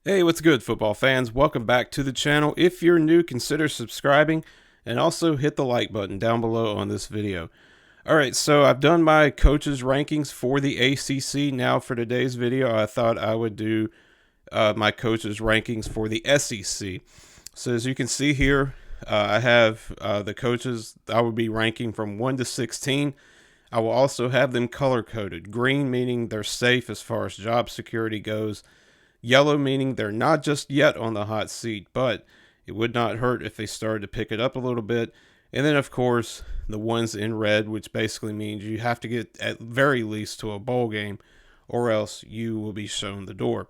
Hey, what's good, football fans? Welcome back to the channel. If you're new, consider subscribing and also hit the like button down below on this video. All right, so I've done my coaches' rankings for the ACC. Now, for today's video, I thought I would do my coaches' rankings for the SEC. So, as you can see here, I have the coaches I would be ranking from 1 to 16. I will also have them color coded. Green meaning they're safe as far as job security goes. Yellow meaning they're not just yet on the hot seat, but it would not hurt if they started to pick it up a little bit. And then, of course, the ones in red, which basically means you have to get at very least to a bowl game or else you will be shown the door.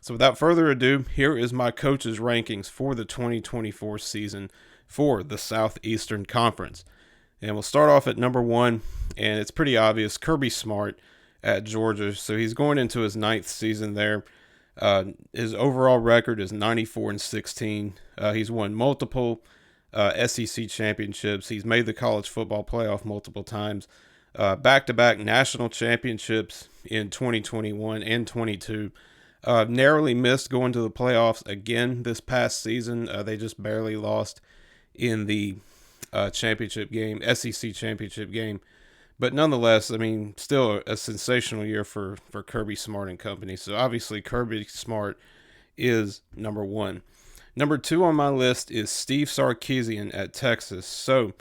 So, without further ado, here is my coaches' rankings for the 2024 season for the Southeastern Conference. And we'll start off at number one, and it's pretty obvious Kirby Smart at Georgia. So, he's going into his ninth season there. His overall record is 94-16. He's won multiple SEC championships. He's made the college football playoff multiple times. Back-to-back national championships in 2021 and 22. Narrowly missed going to the playoffs again this past season. They just barely lost in the championship game, SEC championship game. But nonetheless, I mean, still a sensational year for Kirby Smart and company. So obviously, Kirby Smart is number one. Number two on my list is Steve Sarkisian at Texas. So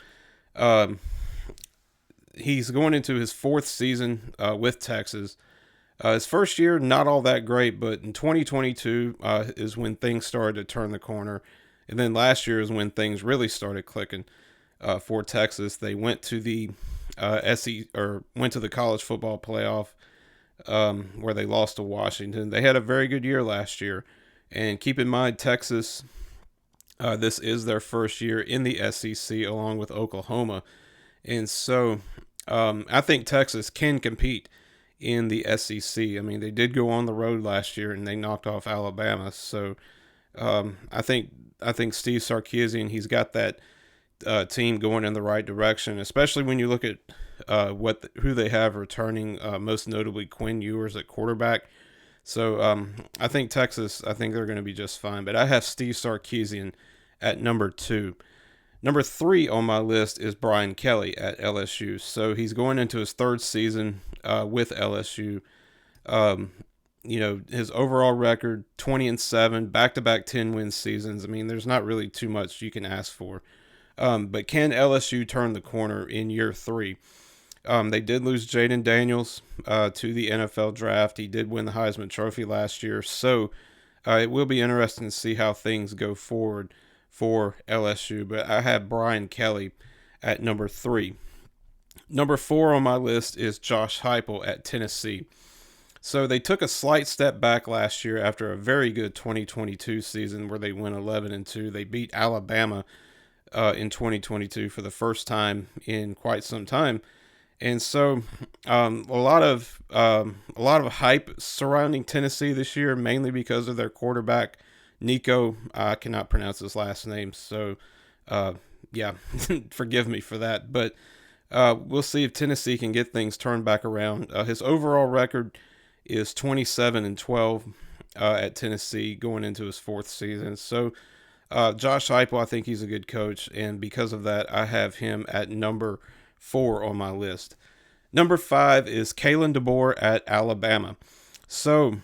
um, he's going into his fourth season with Texas. His first year, not all that great, but in 2022 is when things started to turn the corner. And then last year is when things really started clicking for Texas. They went to the went to the college football playoff where they lost to Washington. They had a very good year last year, and keep in mind Texas. This is their first year in the SEC along with Oklahoma, and so I think Texas can compete in the SEC. I mean, they did go on the road last year and they knocked off Alabama. So I think Steve Sarkisian, he's got that team going in the right direction, especially when you look at who they have returning, most notably Quinn Ewers at quarterback. So I think Texas, I think they're going to be just fine. But I have Steve Sarkisian at number two. Number three on my list is Brian Kelly at LSU. So he's going into his third season with LSU. Um, his overall record 20-7, back-to-back 10-win seasons. I mean, there's not really too much you can ask for. But can LSU turn the corner in year three? They did lose Jaden Daniels to the NFL draft. He did win the Heisman Trophy last year. So it will be interesting to see how things go forward for LSU. But I have Brian Kelly at number three. Number four on my list is Josh Heupel at Tennessee. So they took a slight step back last year after a very good 2022 season where they went 11-2. They beat Alabama in 2022 for the first time in quite some time, and so a lot of hype surrounding Tennessee this year, mainly because of their quarterback Nico. I cannot pronounce his last name, so yeah, forgive me for that. But we'll see if Tennessee can get things turned back around. His overall record is 27-12 at Tennessee going into his fourth season. So Josh Heupel, I think he's a good coach, and because of that, I have him at number four on my list. Number five is Kalen DeBoer at Alabama. So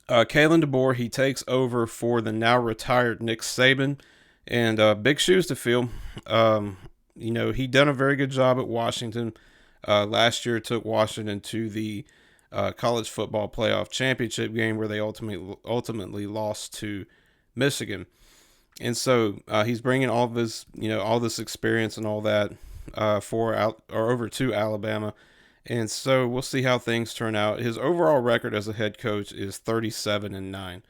Kalen DeBoer, he takes over for the now retired Nick Saban, and big shoes to fill. He done a very good job at Washington. Last year, took Washington to the college football playoff championship game where they ultimately lost to Michigan. And so he's bringing all of his, all this experience and all that over to Alabama. And so we'll see how things turn out. His overall record as a head coach is 37-9.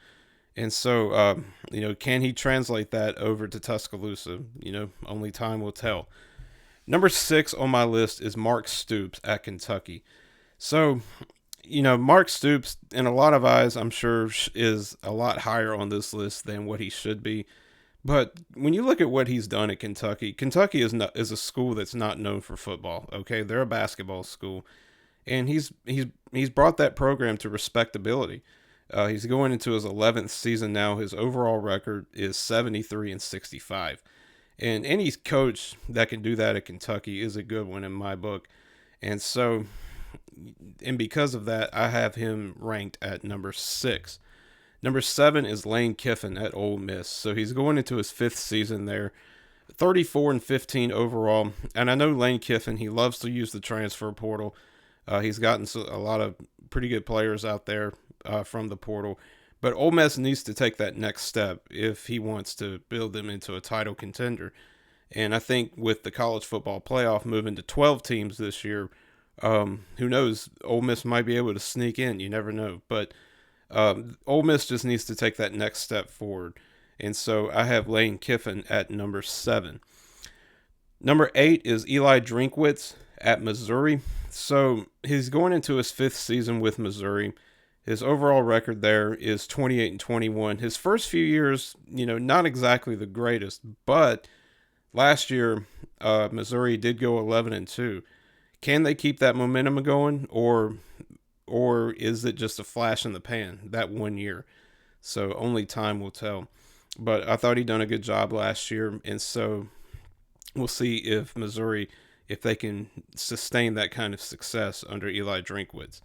And so, can he translate that over to Tuscaloosa? Only time will tell. Number six on my list is Mark Stoops at Kentucky. So, Mark Stoops, in a lot of eyes, I'm sure, is a lot higher on this list than what he should be. But when you look at what he's done at Kentucky, Kentucky is a school that's not known for football. Okay, they're a basketball school, and he's brought that program to respectability. He's going into his 11th season now. His overall record is 73-65. And any coach that can do that at Kentucky is a good one in my book. And so, and because of that, I have him ranked at number 6. Number 7 is Lane Kiffin at Ole Miss. So he's going into his 5th season there. 34-15 overall. And I know Lane Kiffin, he loves to use the transfer portal. He's gotten a lot of pretty good players out there from the portal. But Ole Miss needs to take that next step if he wants to build them into a title contender. And I think with the college football playoff moving to 12 teams this year, who knows? Ole Miss might be able to sneak in. You never know. But Ole Miss just needs to take that next step forward. And so I have Lane Kiffin at number 7. Number 8 is Eli Drinkwitz at Missouri. So he's going into his 5th season with Missouri. His overall record there is 28-21. His first few years, not exactly the greatest, but last year Missouri did go 11-2. Can they keep that momentum going, or is it just a flash in the pan that one year? So only time will tell. But I thought he done a good job last year, and so we'll see if Missouri, if they can sustain that kind of success under Eli Drinkwitz.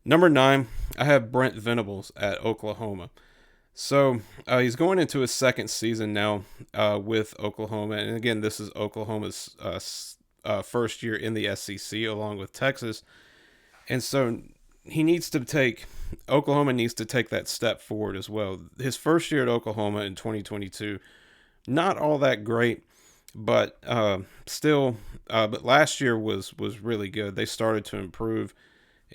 Number 9, I have Brent Venables at Oklahoma. So he's going into his 2nd season now with Oklahoma, and again, this is Oklahoma's first year in the SEC along with Texas, and so Oklahoma needs to take that step forward as well. His first year at Oklahoma in 2022, not all that great, but still, but last year was really good. They started to improve,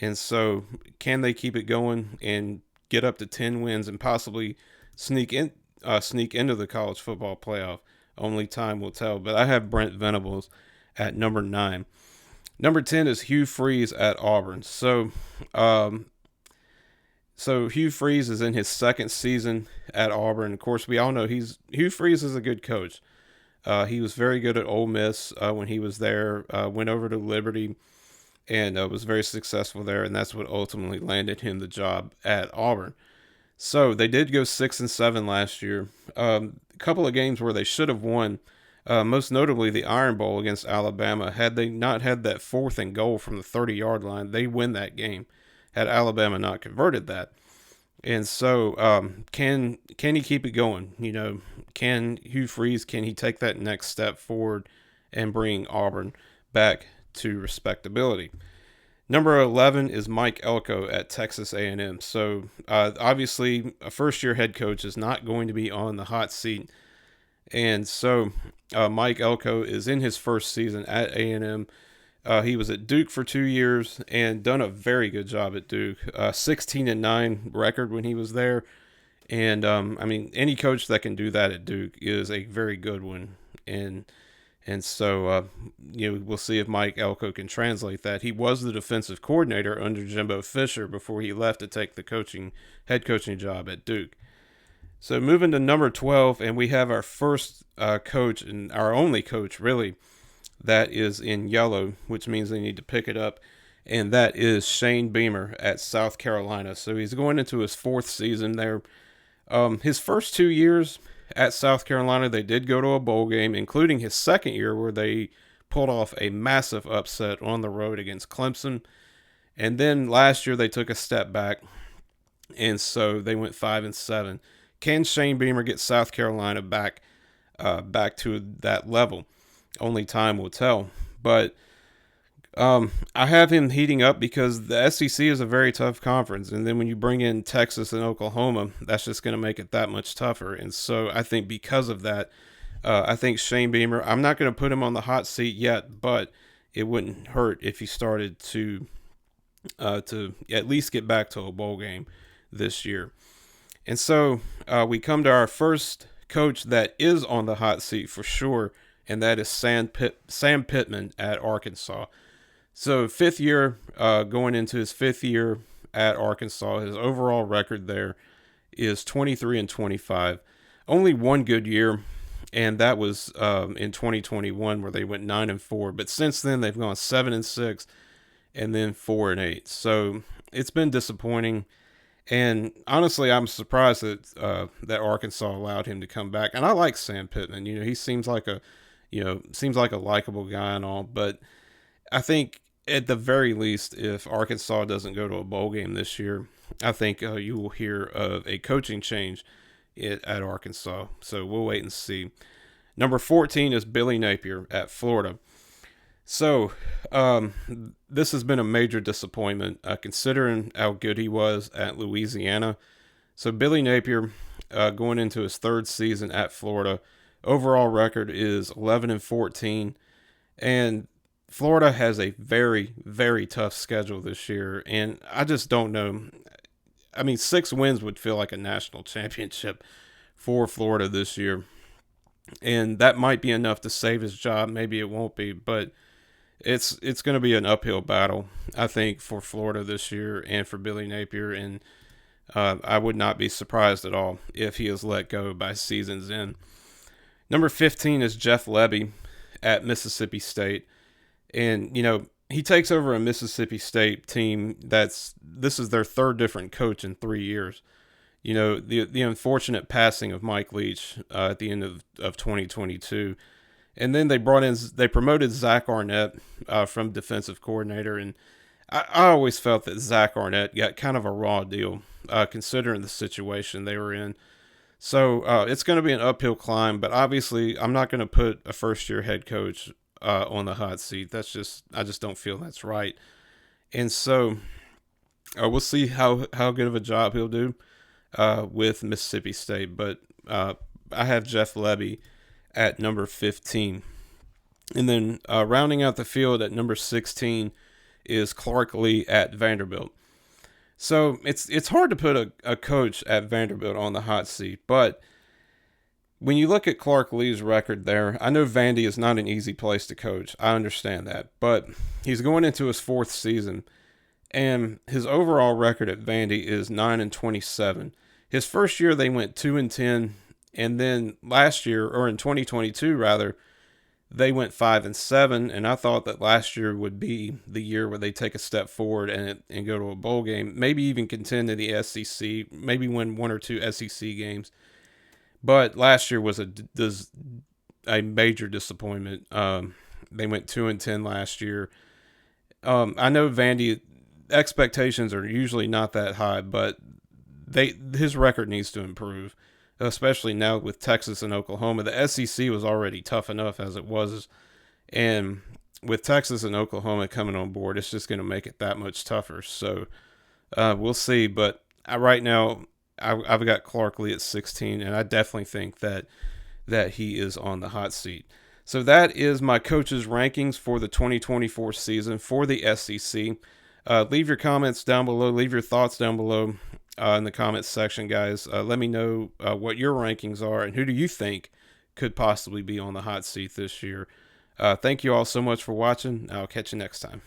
and so can they keep it going and get up to 10 wins and possibly sneak into the college football playoff? Only time will tell. But I have Brent Venables at number 9. Number 10 is Hugh Freeze at Auburn. So Hugh Freeze is in his 2nd season at Auburn. Of course, we all know Hugh Freeze is a good coach. He was very good at Ole Miss when he was there. Went over to Liberty and was very successful there, and that's what ultimately landed him the job at Auburn. So they did go 6-7 last year. A couple of games where they should have won. Most notably the Iron Bowl against Alabama. Had they not had that 4th and goal from the 30-yard line, they win that game. Had Alabama not converted that. And so can he keep it going? Can Hugh Freeze, can he take that next step forward and bring Auburn back to respectability? Number 11 is Mike Elko at Texas A&M. So obviously a first-year head coach is not going to be on the hot seat. And so Mike Elko is in his 1st season at A&M. He was at Duke for 2 years and done a very good job at Duke. 16-9 record when he was there. And any coach that can do that at Duke is a very good one. And so we'll see if Mike Elko can translate that. He was the defensive coordinator under Jimbo Fisher before he left to take the head coaching job at Duke. So moving to number 12, and we have our first coach and our only coach really that is in yellow, which means they need to pick it up, and that is Shane Beamer at South Carolina. So he's going into his 4th season there. His first 2 years at South Carolina, they did go to a bowl game, including his 2nd year where they pulled off a massive upset on the road against Clemson. And then last year they took a step back, and so they went 5-7. Can Shane Beamer get South Carolina back to that level? Only time will tell. But I have him heating up because the SEC is a very tough conference. And then when you bring in Texas and Oklahoma, that's just going to make it that much tougher. And so I think because of that, I think Shane Beamer, I'm not going to put him on the hot seat yet, but it wouldn't hurt if he started to at least get back to a bowl game this year. And so we come to our first coach that is on the hot seat for sure, and that is Sam Pittman at Arkansas. So 5th year, going into his 5th year at Arkansas, his overall record there is 23-25. Only one good year, and that was in 2021 where they went 9-4. But since then they've gone 7-6, and then 4-8. So it's been disappointing. And honestly, I'm surprised that Arkansas allowed him to come back. And I like Sam Pittman. He seems like a likable guy and all. But I think at the very least, if Arkansas doesn't go to a bowl game this year, I think you will hear of a coaching change at Arkansas. So we'll wait and see. Number 14 is Billy Napier at Florida. So, this has been a major disappointment, considering how good he was at Louisiana. So, Billy Napier, going into his third season at Florida, overall record is 11-14, and Florida has a very, very tough schedule this year, and I just don't know. I mean, 6 wins would feel like a national championship for Florida this year, and that might be enough to save his job. Maybe it won't be, but it's going to be an uphill battle, I think, for Florida this year and for Billy Napier. And I would not be surprised at all if he is let go by season's end. Number 15 is Jeff Lebby at Mississippi State. And, he takes over a Mississippi State team this is their third different coach in 3 years. The unfortunate passing of Mike Leach at the end of 2022. And then they promoted Zach Arnett from defensive coordinator. And I always felt that Zach Arnett got kind of a raw deal considering the situation they were in. So it's going to be an uphill climb, but obviously I'm not going to put a first-year head coach on the hot seat. I just don't feel that's right. And so we'll see how good of a job he'll do with Mississippi State. But I have Jeff Lebby at number 15. And then rounding out the field at number 16 is Clark Lee at Vanderbilt. So it's hard to put a coach at Vanderbilt on the hot seat, but when you look at Clark Lee's record there, I know Vandy is not an easy place to coach. I understand that, but he's going into his 4th season, and his overall record at Vandy is 9-27. His first year they went 2-10. And then last year, or in 2022 rather, they went 5-7. And I thought that last year would be the year where they take a step forward and go to a bowl game, maybe even contend in the SEC, maybe win 1 or 2 SEC games. But last year was a major disappointment. They went 2-10 last year. I know Vandy expectations are usually not that high, but his record needs to improve, especially now with Texas and Oklahoma. The SEC was already tough enough as it was, and with Texas and Oklahoma coming on board, it's just going to make it that much tougher. So we'll see. But right now, I've got Clark Lee at 16, and I definitely think that he is on the hot seat. So that is my coaches' rankings for the 2024 season for the SEC. Leave your comments down below. Leave your thoughts down below in the comments section, guys. Let me know what your rankings are and who do you think could possibly be on the hot seat this year. Thank you all so much for watching. I'll catch you next time.